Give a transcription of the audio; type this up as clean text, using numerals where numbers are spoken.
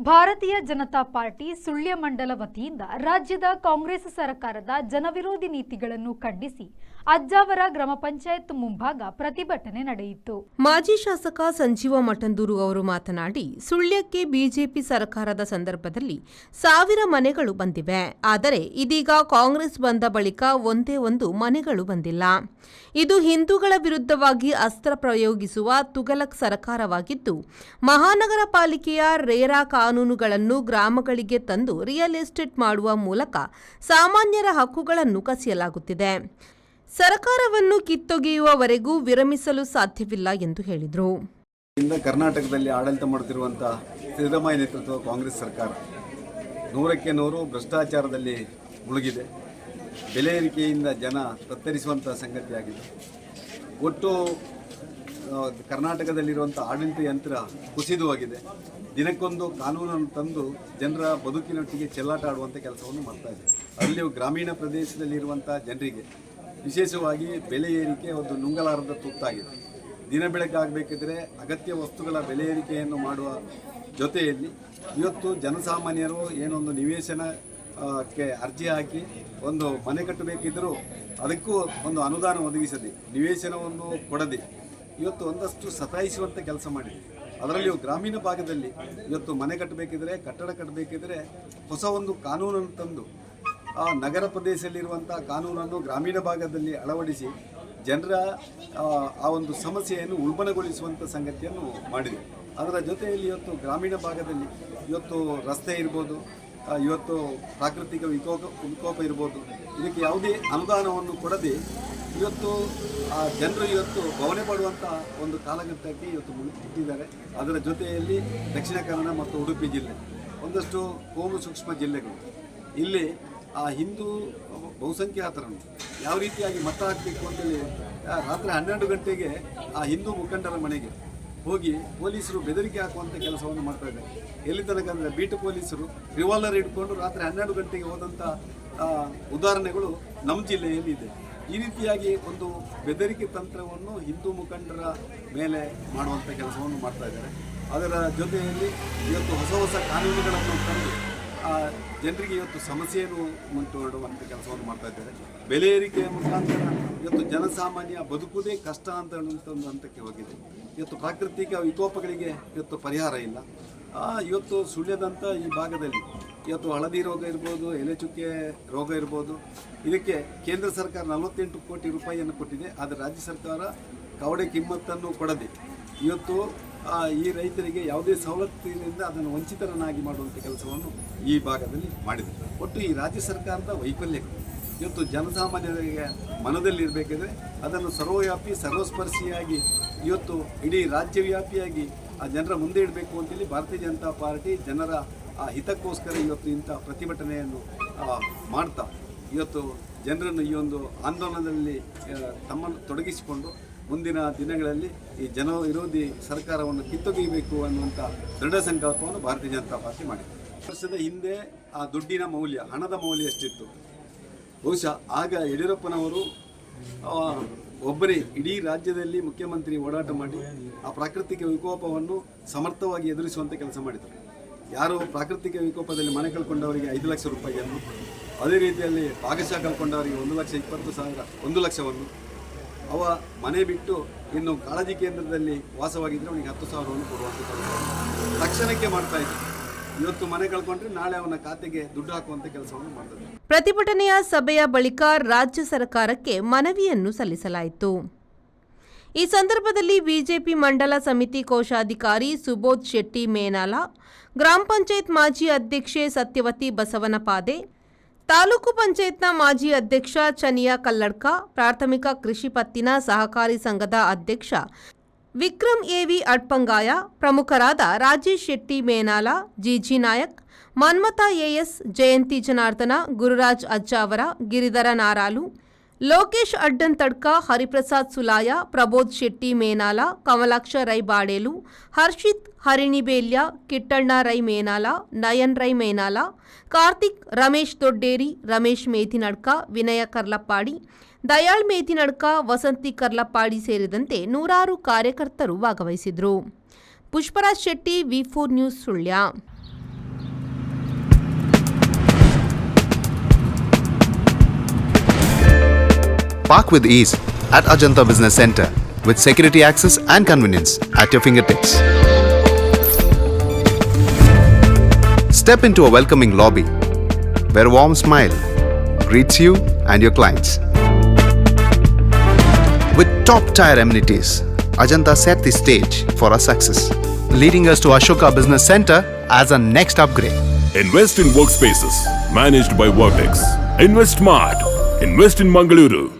ಭಾರತೀಯ ಜನತಾ ಪಾರ್ಟಿ ಸುಳ್ಯ ಮಂಡಲ ವತಿಯಿಂದ ರಾಜ್ಯದ ಕಾಂಗ್ರೆಸ್ ಸರ್ಕಾರದ ಜನವಿರೋಧಿ ನೀತಿಗಳನ್ನು ಖಂಡಿಸಿ ಅಜ್ಜಾವರ ಗ್ರಾಮ ಪಂಚಾಯತ್ ಮುಂಭಾಗ ಪ್ರತಿಭಟನೆ ನಡೆಯಿತು. ಮಾಜಿ ಶಾಸಕ ಸಂಜೀವ ಮಠಂದೂರು ಅವರು ಮಾತನಾಡಿ, ಸುಳ್ಯಕ್ಕೆ ಬಿಜೆಪಿ ಸರ್ಕಾರದ ಸಂದರ್ಭದಲ್ಲಿ 1000 ಮನೆಗಳು ಬಂದಿವೆ. ಆದರೆ ಇದೀಗ ಕಾಂಗ್ರೆಸ್ ಬಂದ ಬಳಿಕ ಒಂದೇ ಒಂದು ಮನೆಗಳು ಬಂದಿಲ್ಲ. ಇದು ಹಿಂದೂಗಳ ವಿರುದ್ಧವಾಗಿ ಅಸ್ತ್ರ ಪ್ರಯೋಗಿಸುವ ತುಘಲಕ್ ಸರ್ಕಾರವಾಗಿದ್ದು, ಮಹಾನಗರ ಪಾಲಿಕೆಯ ರೇರಾ ಕಾನೂನುಗಳನ್ನು ಗ್ರಾಮಗಳಿಗೆ ತಂದು ರಿಯಲ್ ಎಸ್ಟೇಟ್ ಮಾಡುವ ಮೂಲಕ ಸಾಮಾನ್ಯರ ಹಕ್ಕುಗಳನ್ನು ಕಸಿಯಲಾಗುತ್ತಿದೆ. ಸರ್ಕಾರವನ್ನು ಕಿತ್ತೊಗೆಯುವವರೆಗೂ ವಿರಮಿಸಲು ಸಾಧ್ಯವಿಲ್ಲ ಎಂದು ಹೇಳಿದರು. ಕರ್ನಾಟಕದಲ್ಲಿ ಆಡಳಿತ ಮಾಡುತ್ತಿರುವಂತಹ ಸಿದ್ದರಾಮಯ್ಯ ನೇತೃತ್ವದ ಕಾಂಗ್ರೆಸ್ ಸರ್ಕಾರ 100ಕ್ಕೆ 100 ಭ್ರಷ್ಟಾಚಾರದಲ್ಲಿ ಮುಳುಗಿದೆ. ಬೆಲೆ ಏರಿಕೆಯಿಂದ ಜನ ತತ್ತರಿಸುವಂತಹ ಸಂಗತಿಯಾಗಿದೆ. ಒಟ್ಟು ಕರ್ನಾಟಕದಲ್ಲಿರುವಂಥ ಆಡಳಿತ ಯಂತ್ರ ಕುಸಿದು ಹೋಗಿದೆ. ದಿನಕ್ಕೊಂದು ಕಾನೂನನ್ನು ತಂದು ಜನರ ಬದುಕಿನೊಟ್ಟಿಗೆ ಚೆಲ್ಲಾಟ ಆಡುವಂಥ ಕೆಲಸವನ್ನು ಮಾಡ್ತಾ ಇದೆ. ಅದರಲ್ಲಿಯೂ ಗ್ರಾಮೀಣ ಪ್ರದೇಶದಲ್ಲಿರುವಂಥ ಜನರಿಗೆ ವಿಶೇಷವಾಗಿ ಬೆಲೆ ಏರಿಕೆ ಒಂದು ನುಂಗಲಾರದ ತುತ್ತಾಗಿದೆ. ದಿನ ಬೆಳಗಾಗಬೇಕಿದ್ರೆ ಅಗತ್ಯ ವಸ್ತುಗಳ ಬೆಲೆ ಏರಿಕೆಯನ್ನು ಮಾಡುವ ಜೊತೆಯಲ್ಲಿ ಇವತ್ತು ಜನಸಾಮಾನ್ಯರು ಏನೊಂದು ನಿವೇಶನಕ್ಕೆ ಅರ್ಜಿ ಹಾಕಿ ಒಂದು ಮನೆ ಕಟ್ಟಬೇಕಿದ್ದರೂ ಅದಕ್ಕೂ ಒಂದು ಅನುದಾನ ಒದಗಿಸದೆ, ನಿವೇಶನವನ್ನು ಕೊಡದೆ ಇವತ್ತು ಒಂದಷ್ಟು ಸತಾಯಿಸುವಂಥ ಕೆಲಸ ಮಾಡಿದೆ. ಅದರಲ್ಲಿಯೂ ಗ್ರಾಮೀಣ ಭಾಗದಲ್ಲಿ ಇವತ್ತು ಮನೆ ಕಟ್ಟಬೇಕಿದ್ರೆ, ಕಟ್ಟಡ ಕಟ್ಟಬೇಕಿದ್ರೆ ಹೊಸ ಒಂದು ಕಾನೂನನ್ನು ತಂದು ಆ ನಗರ ಪ್ರದೇಶದಲ್ಲಿರುವಂಥ ಕಾನೂನನ್ನು ಗ್ರಾಮೀಣ ಭಾಗದಲ್ಲಿ ಅಳವಡಿಸಿ ಜನರ ಆ ಒಂದು ಸಮಸ್ಯೆಯನ್ನು ಉಲ್ಬಣಗೊಳಿಸುವಂಥ ಸಂಗತಿಯನ್ನು ಮಾಡಿದೆ. ಅದರ ಜೊತೆಯಲ್ಲಿ ಇವತ್ತು ಗ್ರಾಮೀಣ ಭಾಗದಲ್ಲಿ ಇವತ್ತು ರಸ್ತೆ ಇರ್ಬೋದು, ಇವತ್ತು ಪ್ರಾಕೃತಿಕ ವಿಕೋಪ ಇರ್ಬೋದು, ಇದಕ್ಕೆ ಯಾವುದೇ ಅನುದಾನವನ್ನು ಕೊಡದೆ ಇವತ್ತು ಜನರು ಇವತ್ತು ಭವನೆ ಪಡುವಂಥ ಒಂದು ಕಾಲಘಟ್ಟಕ್ಕೆ ಇವತ್ತು ಮುಟ್ಟಿದ್ದಾರೆ. ಅದರ ಜೊತೆಯಲ್ಲಿ ದಕ್ಷಿಣ ಕನ್ನಡ ಮತ್ತು ಉಡುಪಿ ಜಿಲ್ಲೆ ಒಂದಷ್ಟು ಕೋಮು ಸೂಕ್ಷ್ಮ ಜಿಲ್ಲೆಗಳು. ಇಲ್ಲಿ ಆ ಹಿಂದೂ ಬಹುಸಂಖ್ಯಾತರನ್ನು ಯಾವ ರೀತಿಯಾಗಿ ಮತ ಹಾಕಬೇಕು ಅಂತೇಳಿ ರಾತ್ರಿ 12 ಗಂಟೆಗೆ ಆ ಹಿಂದೂ ಮುಖಂಡರ ಮನೆಗೆ ಹೋಗಿ ಪೊಲೀಸರು ಬೆದರಿಕೆ ಹಾಕುವಂಥ ಕೆಲಸವನ್ನು ಮಾಡ್ತಾ ಇದ್ದಾರೆ. ಎಲ್ಲಿ ತನಕ ಅಂದರೆ ಬೀಟ್ ಪೊಲೀಸರು ರಿವಾಲ್ವರ್ ಹಿಡ್ಕೊಂಡು ರಾತ್ರಿ 12 ಗಂಟೆಗೆ ಹೋದಂಥ ಉದಾಹರಣೆಗಳು ನಮ್ಮ ಜಿಲ್ಲೆಯಲ್ಲಿ ಇದೆ. ಈ ರೀತಿಯಾಗಿ ಒಂದು ಬೆದರಿಕೆ ತಂತ್ರವನ್ನು ಹಿಂದೂ ಮುಖಂಡರ ಮೇಲೆ ಮಾಡುವಂಥ ಕೆಲಸವನ್ನು ಮಾಡ್ತಾ ಇದ್ದಾರೆ. ಅದರ ಜೊತೆಯಲ್ಲಿ ಇವತ್ತು ಹೊಸ ಹೊಸ ಕಾನೂನುಗಳನ್ನು ತಂದು ಜನರಿಗೆ ಇವತ್ತು ಸಮಸ್ಯೆಯನ್ನು ಉಂಟು ಮಾಡುವಂಥ ಕೆಲಸವನ್ನು ಮಾಡ್ತಾ ಇದ್ದಾರೆ. ಬೆಲೆ ಏರಿಕೆಯ ಮುಖಾಂತರ ಇವತ್ತು ಜನಸಾಮಾನ್ಯ ಬದುಕುವುದೇ ಕಷ್ಟ ಅಂತ ಒಂದು ಹಂತಕ್ಕೆ ಹೋಗಿದೆ. ಇವತ್ತು ಪ್ರಾಕೃತಿಕ ವಿಕೋಪಗಳಿಗೆ ಇವತ್ತು ಪರಿಹಾರ ಇಲ್ಲ. ಇವತ್ತು ಸುಳ್ಯದಂಥ ಈ ಭಾಗದಲ್ಲಿ ಇವತ್ತು ಹಳದಿ ರೋಗ ಇರ್ಬೋದು, ಎಲೆಚುಕ್ಕೆ ರೋಗ ಇರ್ಬೋದು, ಇದಕ್ಕೆ ಕೇಂದ್ರ ಸರ್ಕಾರ 48 ಕೋಟಿ ರೂಪಾಯಿಯನ್ನು ಕೊಟ್ಟಿದೆ. ಆದರೆ ರಾಜ್ಯ ಸರ್ಕಾರ ಕವಡೆ ಕಿಮ್ಮತ್ತನ್ನು ಕೊಡದೆ ಇವತ್ತು ಈ ರೈತರಿಗೆ ಯಾವುದೇ ಸವಲತ್ತಿನಿಂದ ಅದನ್ನು ವಂಚಿತರನ್ನಾಗಿ ಮಾಡುವಂಥ ಕೆಲಸವನ್ನು ಈ ಭಾಗದಲ್ಲಿ ಮಾಡಿದೆ. ಒಟ್ಟು ಈ ರಾಜ್ಯ ಸರ್ಕಾರದ ವೈಫಲ್ಯಗಳು ಇವತ್ತು ಜನಸಾಮಾನ್ಯರಿಗೆ ಮನದಲ್ಲಿರಬೇಕಿದ್ರೆ ಅದನ್ನು ಸರ್ವವ್ಯಾಪಿ ಸರ್ವಸ್ಪರ್ಶಿಯಾಗಿ ಇವತ್ತು ಇಡೀ ರಾಜ್ಯವ್ಯಾಪಿಯಾಗಿ ಆ ಜನರ ಮುಂದೆ ಇಡಬೇಕು ಅಂತೇಳಿ ಭಾರತೀಯ ಜನತಾ ಪಾರ್ಟಿ ಜನರ ಹಿತಕ್ಕೋಸ್ಕರ ಇವತ್ತು ಇಂಥ ಪ್ರತಿಭಟನೆಯನ್ನು ಮಾಡ್ತಾ ಇವತ್ತು ಜನರನ್ನು ಈ ಒಂದು ಆಂದೋಲನದಲ್ಲಿ ತಮ್ಮನ್ನು ತೊಡಗಿಸಿಕೊಂಡು ಮುಂದಿನ ದಿನಗಳಲ್ಲಿ ಈ ಜನ ವಿರೋಧಿ ಸರ್ಕಾರವನ್ನು ಕಿತ್ತೊಗೆಯಬೇಕು ಅನ್ನುವಂಥ ದೃಢ ಸಂಕಲ್ಪವನ್ನು ಭಾರತೀಯ ಜನತಾ ಪಾರ್ಟಿ ಮಾಡಿದೆ. ವರ್ಷದ ಹಿಂದೆ ಆ ದುಡ್ಡಿನ ಮೌಲ್ಯ, ಹಣದ ಮೌಲ್ಯ ಎಷ್ಟಿತ್ತು? ಬಹುಶಃ ಆಗ ಯಡಿಯೂರಪ್ಪನವರು ಒಬ್ಬರೇ ಇಡೀ ರಾಜ್ಯದಲ್ಲಿ ಮುಖ್ಯಮಂತ್ರಿ ಓಡಾಟ ಮಾಡಿ ಆ ಪ್ರಾಕೃತಿಕ ವಿಕೋಪವನ್ನು ಸಮರ್ಥವಾಗಿ ಎದುರಿಸುವಂಥ ಕೆಲಸ ಮಾಡಿದರು. ಯಾರು ಪ್ರಾಕೃತಿಕ ವಿಕೋಪದಲ್ಲಿ ಮನೆ ಕಳ್ಕೊಂಡವರಿಗೆ 5 ಲಕ್ಷ ರೂಪಾಯಿಯನ್ನು, ಅದೇ ರೀತಿಯಲ್ಲಿ ಭಾಗಶಃ ಕಳ್ಕೊಂಡವರಿಗೆ 1,20,000 1 ಲಕ್ಷವನ್ನು, ಅವ ಮನೆ ಬಿಟ್ಟು ಇನ್ನು ಕಾಳಜಿ ಕೇಂದ್ರದಲ್ಲಿ ವಾಸವಾಗಿದ್ದರೆ ಅವನಿಗೆ 10,000ವನ್ನು ಕೊಡುವಂಥ ಕೆಲಸವನ್ನು ತಕ್ಷಣಕ್ಕೆ ಮಾಡ್ತಾ ಇದ್ದಾರೆ. ಇವತ್ತು ಮನೆ ಕಳ್ಕೊಂಡ್ರೆ ನಾಳೆ ಅವನ ಖಾತೆಗೆ ದುಡ್ಡು ಹಾಕುವಂಥ ಕೆಲಸವನ್ನು ಮಾಡ್ತಾರೆ. ಪ್ರತಿಭಟನೆಯ ಸಭೆಯ ಬಳಿಕ ರಾಜ್ಯ ಸರ್ಕಾರಕ್ಕೆ ಮನವಿಯನ್ನು ಸಲ್ಲಿಸಲಾಯಿತು. ಈ ಸಂದರ್ಭದಲ್ಲಿ ಬಿಜೆಪಿ ಮಂಡಲ ಸಮಿತಿ ಕೋಶಾಧಿಕಾರಿ ಸುಬೋಧ್ ಶೆಟ್ಟಿ ಮೇನಾಲ, ಗ್ರಾಮ ಪಂಚಾಯತ್ ಮಾಜಿ ಅಧ್ಯಕ್ಷೆ ಸತ್ಯವತಿ ಬಸವನಪಾದೆ, ತಾಲೂಕು ಪಂಚಾಯತ್ನ ಮಾಜಿ ಅಧ್ಯಕ್ಷ ಚನಿಯಾ ಕಲ್ಲಡ್ಕ, ಪ್ರಾಥಮಿಕ ಕೃಷಿ ಪತ್ತಿನ ಸಹಕಾರಿ ಸಂಘದ ಅಧ್ಯಕ್ಷ ವಿಕ್ರಮ್ ಎವಿ ಅಡ್ಪಂಗಾಯ, ಪ್ರಮುಖರಾದ ರಾಜೇಶ್ ಶೆಟ್ಟಿ ಮೇನಾಲ, ಜಿಜಿ ನಾಯಕ್, ಮನ್ಮಥ ಎಎಸ್, ಜಯಂತಿ ಜನಾರ್ದನ, ಗುರುರಾಜ್ ಅಜ್ಜಾವರ, ಗಿರಿಧರ ನಾರಾಲು, ಲೋಕೇಶ್ ಅಡ್ಡನ್ ತಡ್ಕ, ಹರಿಪ್ರಸಾದ್ ಸುಲಾಯ, ಪ್ರಬೋಧ್ ಶೆಟ್ಟಿ ಮೇನಾಲ, ಕಮಲಾಕ್ಷ ರೈ ಬಾಡೇಲು, ಹರ್ಷಿತ್ ಹರಿಣಿಬೇಲ್ಯ, ಕಿಟ್ಟಣ್ಣ ರೈ ಮೇನಾಲ, ನಯನ್ ರೈ ಮೇನಾಲ, ಕಾರ್ತಿಕ್, ರಮೇಶ್ ದೊಡ್ಡೇರಿ, ರಮೇಶ್ ಮೇಥಿನಡ್ಕ, ವಿನಯ ಕರ್ಲಪ್ಪಾಡಿ, ದಯಾಳ್ ಮೇಥಿನಡ್ಕ, ವಸಂತಿ ಕರ್ಲಪ್ಪಾಡಿ ಸೇರಿದಂತೆ ನೂರಾರು ಕಾರ್ಯಕರ್ತರು ಭಾಗವಹಿಸಿದರು. ಪುಷ್ಪರಾಜ್ ಶೆಟ್ಟಿ, ವಿ4 news, Sullia. Park with ease at Ajanta Business Center with security access and convenience at your fingertips. Step into a welcoming lobby where a warm smile greets you and your clients. With top-tier amenities, Ajanta set the stage for our success, leading us to Ashoka Business Center as our next upgrade. Invest in workspaces managed by Vertex. Invest smart. Invest in Mangaluru.